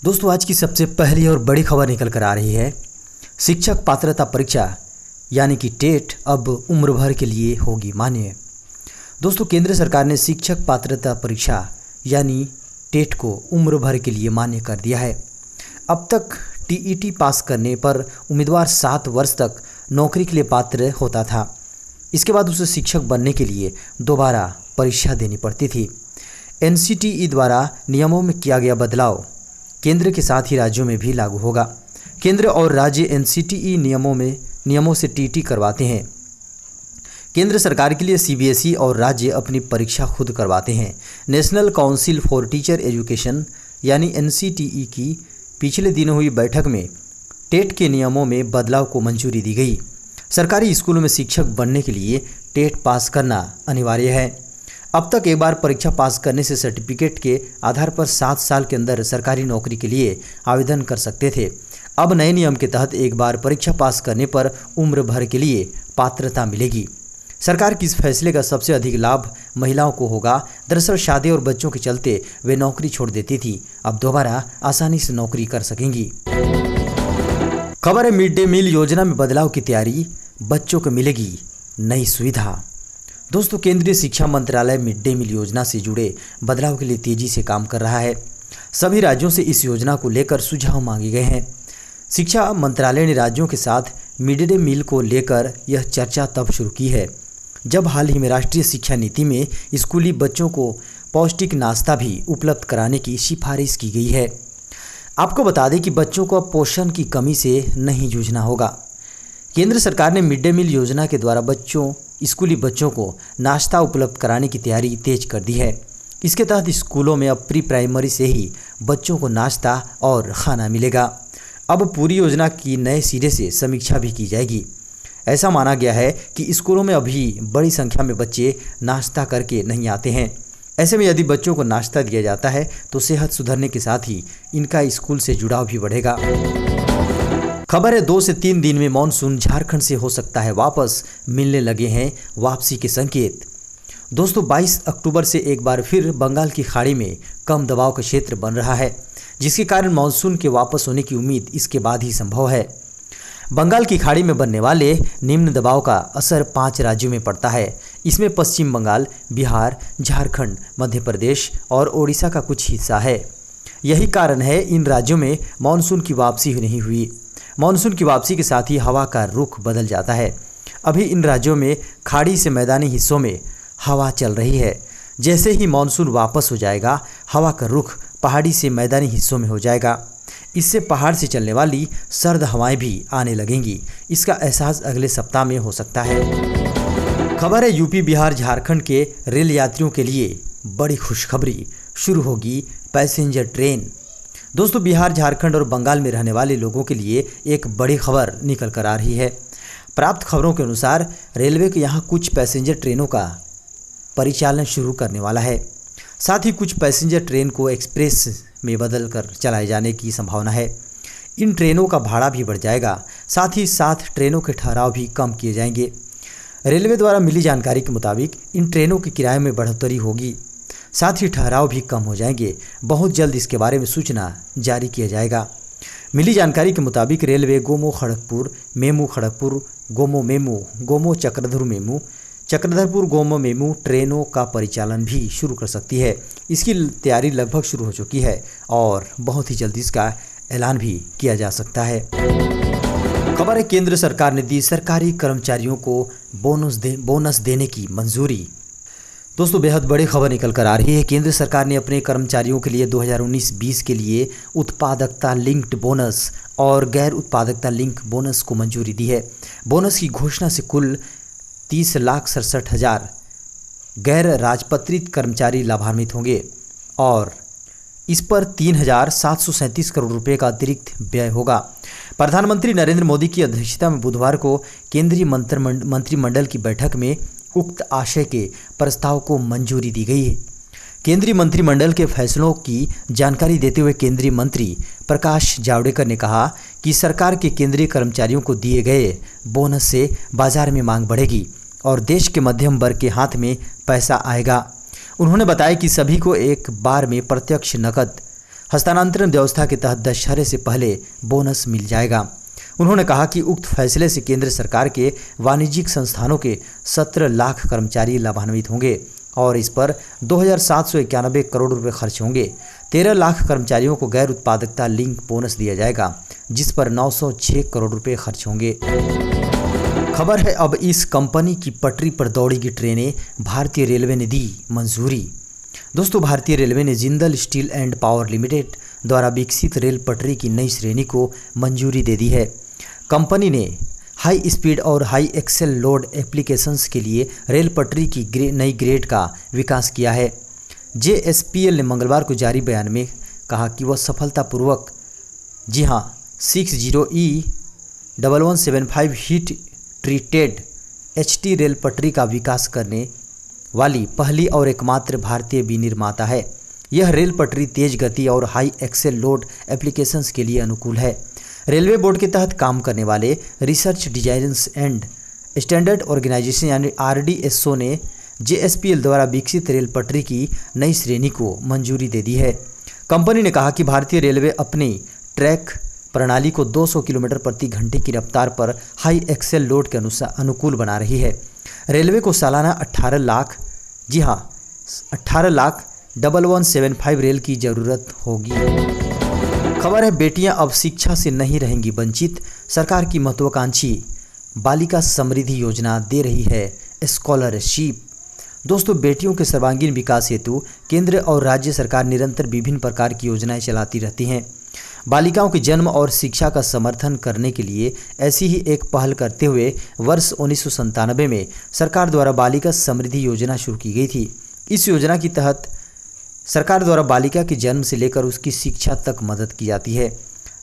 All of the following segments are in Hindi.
दोस्तों, आज की सबसे पहली और बड़ी खबर निकल कर आ रही है। शिक्षक पात्रता परीक्षा यानी कि टेट अब उम्र भर के लिए होगी मान्य। दोस्तों, केंद्र सरकार ने शिक्षक पात्रता परीक्षा यानी टेट को उम्र भर के लिए मान्य कर दिया है। अब तक टीईटी पास करने पर उम्मीदवार 7 वर्ष तक नौकरी के लिए पात्र होता था। इसके बाद उसे शिक्षक बनने के लिए दोबारा परीक्षा देनी पड़ती थी। एनसीटीई द्वारा नियमों में किया गया बदलाव केंद्र के साथ ही राज्यों में भी लागू होगा। केंद्र और राज्य एनसीटीई नियमों से टीटी करवाते हैं। केंद्र सरकार के लिए सीबीएसई और राज्य अपनी परीक्षा खुद करवाते हैं। National council for teacher education यानी एनसीटीई की पिछले दिनों हुई बैठक में टेट के नियमों में बदलाव को मंजूरी दी गई। सरकारी स्कूलों में शिक्षक बनने के लिए टेट पास करना अनिवार्य है। अब तक एक बार परीक्षा पास करने से सर्टिफिकेट के आधार पर 7 साल के अंदर सरकारी नौकरी के लिए आवेदन कर सकते थे। अब नए नियम के तहत एक बार परीक्षा पास करने पर उम्र भर के लिए पात्रता मिलेगी। सरकार के इस फैसले का सबसे अधिक लाभ महिलाओं को होगा। दरअसल शादी और बच्चों के चलते वे नौकरी छोड़ देती थी, अब दोबारा आसानी से नौकरी कर सकेंगी। खबर है, मिड डे मील योजना में बदलाव की तैयारी, बच्चों को मिलेगी नई सुविधा। दोस्तों, केंद्रीय शिक्षा मंत्रालय मिड डे मील योजना से जुड़े बदलाव के लिए तेजी से काम कर रहा है। सभी राज्यों से इस योजना को लेकर सुझाव मांगे गए हैं। शिक्षा मंत्रालय ने राज्यों के साथ मिड डे मील को लेकर यह चर्चा तब शुरू की है जब हाल ही में राष्ट्रीय शिक्षा नीति में स्कूली बच्चों को पौष्टिक नाश्ता भी उपलब्ध कराने की सिफारिश की गई है। आपको बता दें कि बच्चों को पोषण की कमी से नहीं जूझना होगा। केंद्र सरकार ने मिड डे मील योजना के द्वारा स्कूली बच्चों को नाश्ता उपलब्ध कराने की तैयारी तेज कर दी है। इसके तहत स्कूलों में अब प्री प्राइमरी से ही बच्चों को नाश्ता और खाना मिलेगा। अब पूरी योजना की नए सिरे से समीक्षा भी की जाएगी। ऐसा माना गया है कि स्कूलों में अभी बड़ी संख्या में बच्चे नाश्ता करके नहीं आते हैं। ऐसे में यदि बच्चों को नाश्ता दिया जाता है तो सेहत सुधरने के साथ ही इनका स्कूल से जुड़ाव भी बढ़ेगा। खबर है, 2 से 3 दिन में मानसून झारखंड से हो सकता है वापस, मिलने लगे हैं वापसी के संकेत। दोस्तों, 22 अक्टूबर से एक बार फिर बंगाल की खाड़ी में कम दबाव का क्षेत्र बन रहा है, जिसके कारण मानसून के वापस होने की उम्मीद इसके बाद ही संभव है। बंगाल की खाड़ी में बनने वाले निम्न दबाव का असर 5 राज्यों में पड़ता है। इसमें पश्चिम बंगाल, बिहार, झारखंड, मध्य प्रदेश और ओडिशा का कुछ हिस्सा है। यही कारण है इन राज्यों में मानसून की वापसी नहीं हुई। मानसून की वापसी के साथ ही हवा का रुख बदल जाता है। अभी इन राज्यों में खाड़ी से मैदानी हिस्सों में हवा चल रही है। जैसे ही मानसून वापस हो जाएगा, हवा का रुख पहाड़ी से मैदानी हिस्सों में हो जाएगा। इससे पहाड़ से चलने वाली सर्द हवाएं भी आने लगेंगी। इसका एहसास अगले सप्ताह में हो सकता है। खबर है, यूपी, बिहार, झारखंड के रेल यात्रियों के लिए बड़ी खुशखबरी, शुरू होगी पैसेंजर ट्रेन। दोस्तों, बिहार, झारखंड और बंगाल में रहने वाले लोगों के लिए एक बड़ी खबर निकल कर आ रही है। प्राप्त खबरों के अनुसार रेलवे के यहाँ कुछ पैसेंजर ट्रेनों का परिचालन शुरू करने वाला है। साथ ही कुछ पैसेंजर ट्रेन को एक्सप्रेस में बदल कर चलाए जाने की संभावना है। इन ट्रेनों का भाड़ा भी बढ़ जाएगा। साथ ही साथ ट्रेनों के ठहराव भी कम किए जाएंगे। रेलवे द्वारा मिली जानकारी के मुताबिक इन ट्रेनों के किराए में बढ़ोतरी होगी। साथ ही ठहराव भी कम हो जाएंगे। बहुत जल्द इसके बारे में सूचना जारी किया जाएगा। मिली जानकारी के मुताबिक railway Gomoh Kharagpur MEMU, Kharagpur Gomoh MEMU, Gomoh Chakradharpur MEMU, Chakradharpur Gomoh MEMU ट्रेनों का परिचालन भी शुरू कर सकती है। इसकी तैयारी लगभग शुरू हो चुकी है और बहुत ही जल्द इसका ऐलान भी किया जा सकता है। खबर है, केंद्र सरकार ने दी सरकारी कर्मचारियों को बोनस देने की मंजूरी। दोस्तों, बेहद बड़ी खबर निकल कर आ रही है। केंद्र सरकार ने अपने कर्मचारियों के लिए 2019-20 के लिए उत्पादकता लिंक्ड बोनस और गैर उत्पादकता लिंक बोनस को मंजूरी दी है। बोनस की घोषणा से कुल 30,67,000 गैर राजपत्रित कर्मचारी लाभान्वित होंगे और इस पर 3,737 करोड़ रुपए का अतिरिक्त व्यय होगा। प्रधानमंत्री नरेंद्र मोदी की अध्यक्षता में बुधवार को केंद्रीय मंत्रिमंडल की बैठक में उक्त आशय के प्रस्ताव को मंजूरी दी गई है। केंद्रीय मंत्रिमंडल के फैसलों की जानकारी देते हुए केंद्रीय मंत्री प्रकाश जावड़ेकर ने कहा कि सरकार के केंद्रीय कर्मचारियों को दिए गए बोनस से बाजार में मांग बढ़ेगी और देश के मध्यम वर्ग के हाथ में पैसा आएगा। उन्होंने बताया कि सभी को एक बार में प्रत्यक्ष नकद हस्तांतरण व्यवस्था के तहत दशहरे से पहले बोनस मिल जाएगा। उन्होंने कहा कि उक्त फैसले से केंद्र सरकार के वाणिज्यिक संस्थानों के 17 लाख कर्मचारी लाभान्वित होंगे और इस पर 2,791 करोड़ रुपए खर्च होंगे। 13 लाख कर्मचारियों को गैर उत्पादकता लिंक बोनस दिया जाएगा, जिस पर 906 करोड़ रुपए खर्च होंगे। खबर है अब इस कंपनी की पटरी पर दौड़ेगी ट्रेनें, भारतीय रेलवे ने दी मंजूरी। दोस्तों, भारतीय रेलवे ने Jindal steel and power limited द्वारा विकसित रेल पटरी की नई श्रेणी को मंजूरी दे दी है। कंपनी ने हाई स्पीड और हाई एक्सेल लोड एप्लीकेशंस के लिए रेल पटरी की नई ग्रेड का विकास किया है। JSPL ने मंगलवार को जारी बयान में कहा कि वह सफलतापूर्वक 60E1175 heat treated HT rail पटरी का विकास करने वाली पहली और एकमात्र भारतीय विनिर्माता है। यह रेल पटरी तेज गति और हाई एक्सेल लोड एप्लीकेशंस के लिए अनुकूल है। रेलवे बोर्ड के तहत काम करने वाले research designs and standard organisation यानी RDSO ने JSPL द्वारा विकसित रेल पटरी की नई श्रेणी को मंजूरी दे दी है। कंपनी ने कहा कि भारतीय रेलवे अपनी ट्रैक प्रणाली को 200 किलोमीटर प्रति घंटे की रफ्तार पर हाई एक्सेल लोड के अनुकूल बना रही है। रेलवे को सालाना 18 लाख 1175 रेल की ज़रूरत होगी। खबर है बेटियां अब शिक्षा से नहीं रहेंगी वंचित, सरकार की महत्वाकांक्षी बालिका समृद्धि योजना दे रही है स्कॉलरशिप। दोस्तों, बेटियों के सर्वांगीण विकास हेतु केंद्र और राज्य सरकार निरंतर विभिन्न प्रकार की योजनाएं चलाती रहती हैं। बालिकाओं के जन्म और शिक्षा का समर्थन करने के लिए ऐसी ही एक पहल करते हुए वर्ष 1997 में सरकार द्वारा बालिका समृद्धि योजना शुरू की गई थी। इस योजना के तहत सरकार द्वारा बालिका के जन्म से लेकर उसकी शिक्षा तक मदद की जाती है।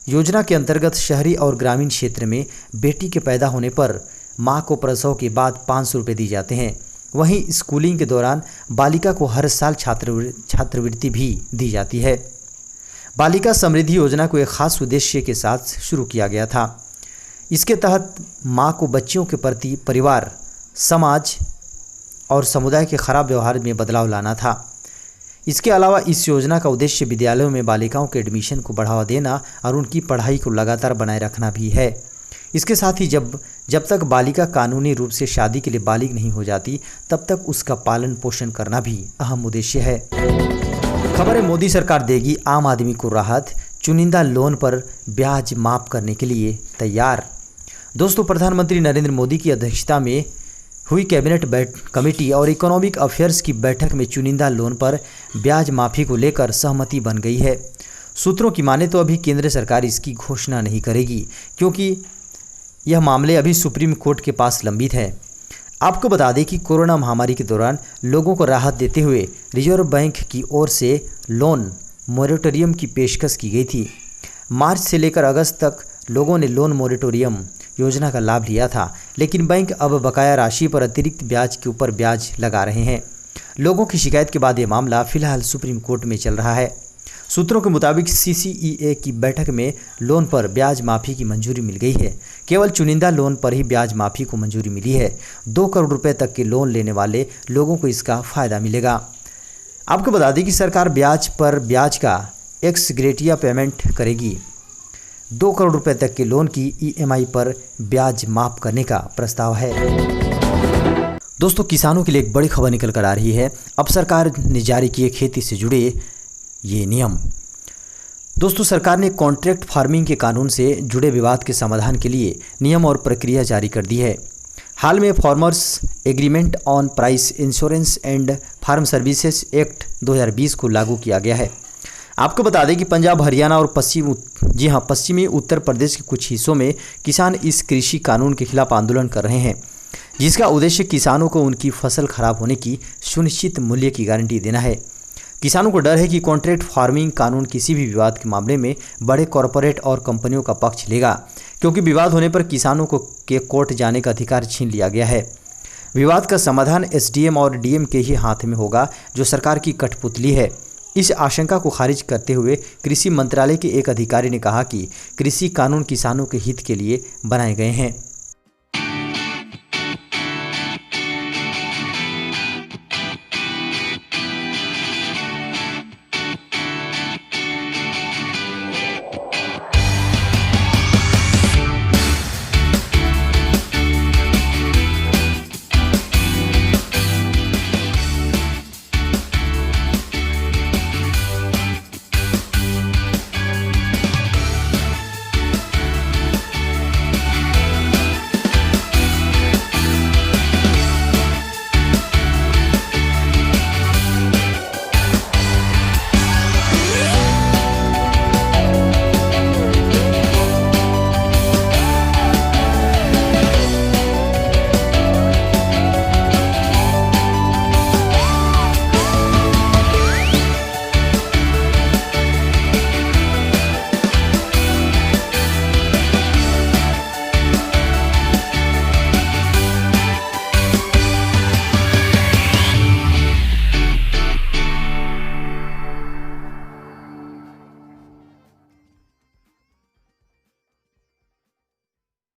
योजना के अंतर्गत शहरी और ग्रामीण क्षेत्र में बेटी के पैदा होने पर मां को प्रसव के बाद 500 रुपये दिए जाते हैं। वहीं स्कूलिंग के दौरान बालिका को हर साल छात्रवृत्ति भी दी जाती है। बालिका समृद्धि योजना को एक खास उद्देश्य के साथ शुरू किया गया था। इसके तहत मां को बच्चियों के प्रति परिवार, समाज और समुदाय के खराब व्यवहार में बदलाव लाना था। इसके अलावा इस योजना का उद्देश्य विद्यालयों में बालिकाओं के एडमिशन को बढ़ावा देना और उनकी पढ़ाई को लगातार बनाए रखना भी है। इसके साथ ही जब तक बालिका कानूनी रूप से शादी के लिए बालिग नहीं हो जाती, तब तक उसका पालन पोषण करना भी अहम उद्देश्य है। खबर है मोदी सरकार देगी आम आदमी को राहत, चुनिंदा लोन पर ब्याज माफ करने के लिए तैयार। दोस्तों, प्रधानमंत्री नरेंद्र मोदी की अध्यक्षता में हुई कैबिनेट कमेटी और इकोनॉमिक अफेयर्स की बैठक में चुनिंदा लोन पर ब्याज माफी को लेकर सहमति बन गई है। सूत्रों की माने तो अभी केंद्र सरकार इसकी घोषणा नहीं करेगी, क्योंकि यह मामले अभी सुप्रीम कोर्ट के पास लंबित है। आपको बता दें कि कोरोना महामारी के दौरान लोगों को राहत देते हुए रिजर्व बैंक की ओर से लोन मोरेटोरियम की पेशकश की गई थी। मार्च से लेकर अगस्त तक लोगों ने लोन मोरेटोरियम योजना का लाभ लिया था, लेकिन बैंक अब बकाया राशि पर अतिरिक्त ब्याज के ऊपर ब्याज लगा रहे हैं। लोगों की शिकायत के बाद ये मामला फिलहाल सुप्रीम कोर्ट में चल रहा है। सूत्रों के मुताबिक CCEA की बैठक में लोन पर ब्याज माफ़ी की मंजूरी मिल गई है। केवल चुनिंदा लोन पर ही ब्याज माफ़ी को मंजूरी मिली है। 2 करोड़ रुपए तक के लोन लेने वाले लोगों को इसका फ़ायदा मिलेगा। आपको बता दें कि सरकार ब्याज पर ब्याज का एक्स ग्रेटिया पेमेंट करेगी। 2 करोड़ रुपए तक के लोन की EMI पर ब्याज माफ़ करने का प्रस्ताव है। दोस्तों, किसानों के लिए एक बड़ी खबर निकल कर आ रही है। अब सरकार ने जारी किए खेती से जुड़े ये नियम। दोस्तों, सरकार ने कॉन्ट्रैक्ट फार्मिंग के कानून से जुड़े विवाद के समाधान के लिए नियम और प्रक्रिया जारी कर दी है। हाल में farmers agreement on price insurance and farm services act 2020 को लागू किया गया है। आपको बता दें कि पंजाब, हरियाणा और पश्चिमी उत्तर प्रदेश के कुछ हिस्सों में किसान इस कृषि कानून के खिलाफ आंदोलन कर रहे हैं, जिसका उद्देश्य किसानों को उनकी फसल खराब होने की सुनिश्चित मूल्य की गारंटी देना है। किसानों को डर है कि कॉन्ट्रैक्ट फार्मिंग कानून किसी भी विवाद के मामले में बड़े कॉरपोरेट और कंपनियों का पक्ष लेगा, क्योंकि विवाद होने पर किसानों को कोर्ट जाने का अधिकार छीन लिया गया है। विवाद का समाधान SDM और DM के ही हाथ में होगा, जो सरकार की कठपुतली है। इस आशंका को खारिज करते हुए कृषि मंत्रालय के एक अधिकारी ने कहा कि कृषि कानून किसानों के हित के लिए बनाए गए हैं।